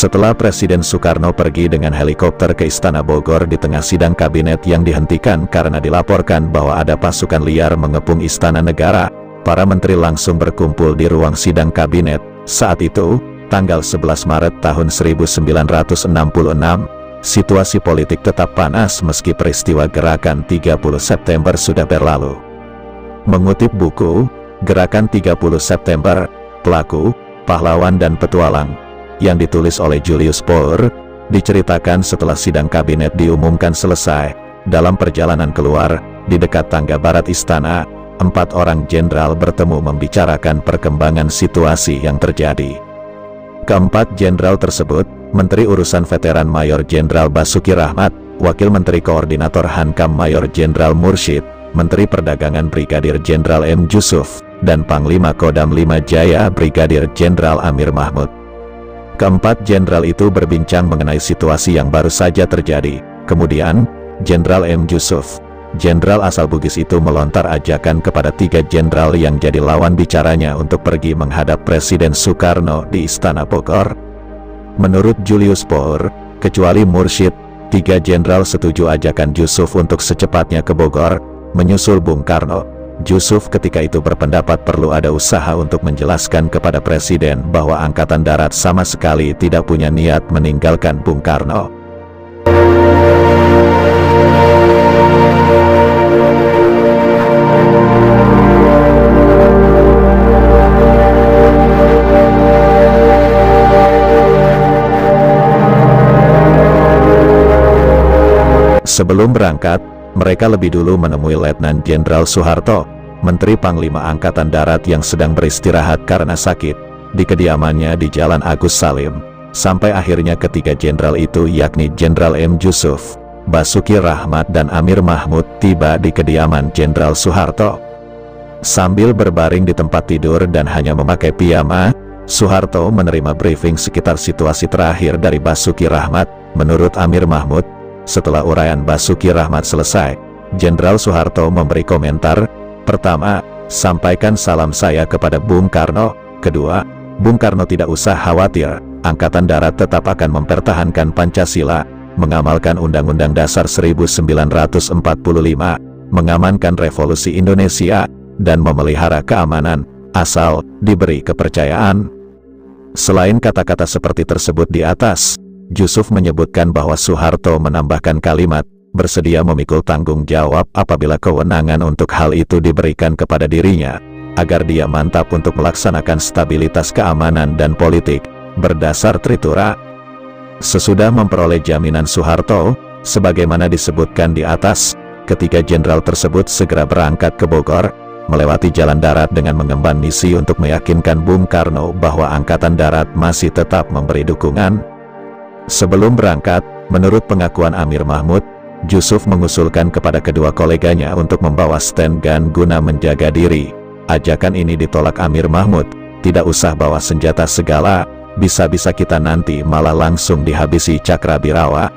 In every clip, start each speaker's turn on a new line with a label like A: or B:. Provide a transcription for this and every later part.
A: Setelah Presiden Soekarno pergi dengan helikopter ke Istana Bogor di tengah sidang kabinet yang dihentikan karena dilaporkan bahwa ada pasukan liar mengepung Istana Negara, para menteri langsung berkumpul di ruang sidang kabinet. Saat itu, tanggal 11 Maret tahun 1966, situasi politik tetap panas meski peristiwa Gerakan 30 September sudah berlalu. Mengutip buku, Gerakan 30 September, Pelaku, Pahlawan dan Petualang, yang ditulis oleh Julius Power, diceritakan setelah sidang kabinet diumumkan selesai. Dalam perjalanan keluar, di dekat tangga barat istana, 4 orang jenderal bertemu membicarakan perkembangan situasi yang terjadi. Keempat jenderal tersebut, Menteri Urusan Veteran Mayor Jenderal Basuki Rahmat, Wakil Menteri Koordinator Hankam Mayor Jenderal Mursyid, Menteri Perdagangan Brigadir Jenderal M. Yusuf, dan Panglima Kodam 5 Jaya Brigadir Jenderal Amir Mahmud. Keempat jenderal itu berbincang mengenai situasi yang baru saja terjadi. Kemudian, Jenderal M. Yusuf, jenderal asal Bugis itu melontar ajakan kepada 3 jenderal yang jadi lawan bicaranya untuk pergi menghadap Presiden Soekarno di Istana Bogor. Menurut Julius Power, kecuali Mursyid, 3 jenderal setuju ajakan Yusuf untuk secepatnya ke Bogor, menyusul Bung Karno. Yusuf ketika itu berpendapat perlu ada usaha untuk menjelaskan kepada Presiden bahwa Angkatan Darat sama sekali tidak punya niat meninggalkan Bung Karno. Sebelum berangkat, mereka lebih dulu menemui Letnan Jenderal Soeharto, Menteri Panglima Angkatan Darat yang sedang beristirahat karena sakit, di kediamannya di Jalan Agus Salim. Sampai akhirnya ketiga jenderal itu yakni Jenderal M. Yusuf, Basuki Rahmat dan Amir Mahmud tiba di kediaman Jenderal Soeharto. Sambil berbaring di tempat tidur dan hanya memakai piyama, Soeharto menerima briefing sekitar situasi terakhir dari Basuki Rahmat. Menurut Amir Mahmud, setelah uraian Basuki Rahmat selesai, Jenderal Soeharto memberi komentar. Pertama, sampaikan salam saya kepada Bung Karno. Kedua, Bung Karno tidak usah khawatir, Angkatan Darat tetap akan mempertahankan Pancasila, mengamalkan Undang-Undang Dasar 1945, mengamankan Revolusi Indonesia, dan memelihara keamanan, asal diberi kepercayaan. Selain kata-kata seperti tersebut di atas, Yusuf menyebutkan bahwa Soeharto menambahkan kalimat, bersedia memikul tanggung jawab apabila kewenangan untuk hal itu diberikan kepada dirinya, agar dia mantap untuk melaksanakan stabilitas keamanan dan politik, berdasar Tritura. Sesudah memperoleh jaminan Soeharto, sebagaimana disebutkan di atas, ketiga jenderal tersebut segera berangkat ke Bogor, melewati jalan darat dengan mengemban misi untuk meyakinkan Bung Karno bahwa Angkatan Darat masih tetap memberi dukungan. Sebelum berangkat, menurut pengakuan Amir Mahmud, Yusuf mengusulkan kepada kedua koleganya untuk membawa stand gun guna menjaga diri. Ajakan ini ditolak Amir Mahmud, tidak usah bawa senjata segala, bisa-bisa kita nanti malah langsung dihabisi Cakrabirawa.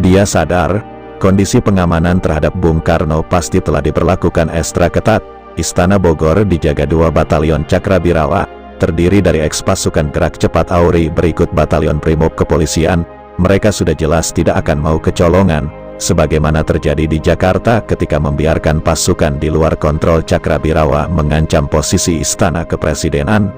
A: Dia sadar, kondisi pengamanan terhadap Bung Karno pasti telah diberlakukan ekstra ketat. Istana Bogor dijaga 2 batalion Cakrabirawa, terdiri dari eks-pasukan gerak cepat AURI berikut batalion Brimob kepolisian. Mereka sudah jelas tidak akan mau kecolongan, sebagaimana terjadi di Jakarta ketika membiarkan pasukan di luar kontrol Cakrabirawa mengancam posisi Istana Kepresidenan.